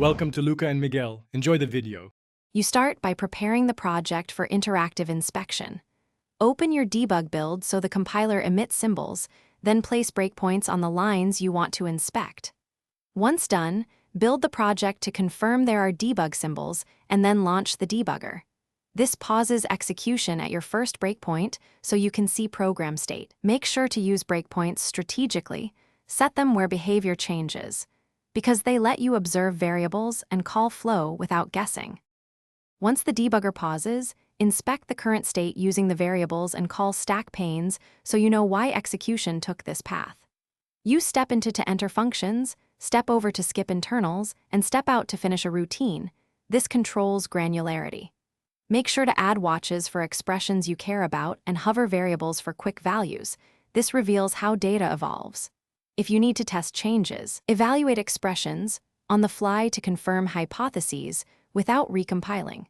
Welcome to Luca and Miguel. Enjoy the video. You start by preparing the project for interactive inspection. Open your debug build so the compiler emits symbols, then place breakpoints on the lines you want to inspect. Once done, build the project to confirm there are debug symbols, and then launch the debugger. This pauses execution at your first breakpoint so you can see program state. Make sure to use breakpoints strategically. Set them where behavior changes, because they let you observe variables and call flow without guessing. Once the debugger pauses, inspect the current state using the variables and call stack panes so you know why execution took this path. Use step into to enter functions, step over to skip internals, and step out to finish a routine. This controls granularity. Make sure to add watches for expressions you care about and hover variables for quick values. This reveals how data evolves. If you need to test changes, evaluate expressions on the fly to confirm hypotheses without recompiling.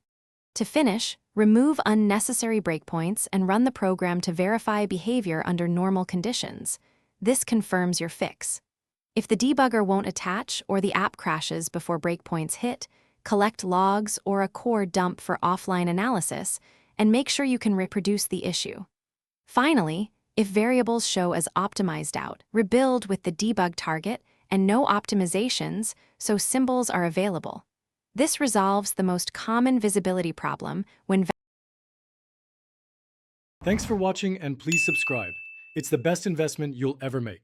To finish, remove unnecessary breakpoints and run the program to verify behavior under normal conditions. This confirms your fix. If the debugger won't attach or the app crashes before breakpoints hit, collect logs or a core dump for offline analysis and make sure you can reproduce the issue. Finally, if variables show as optimized out, rebuild with the debug target and no optimizations so symbols are available. This resolves the most common visibility problem when. Thanks for watching and please subscribe. It's the best investment you'll ever make.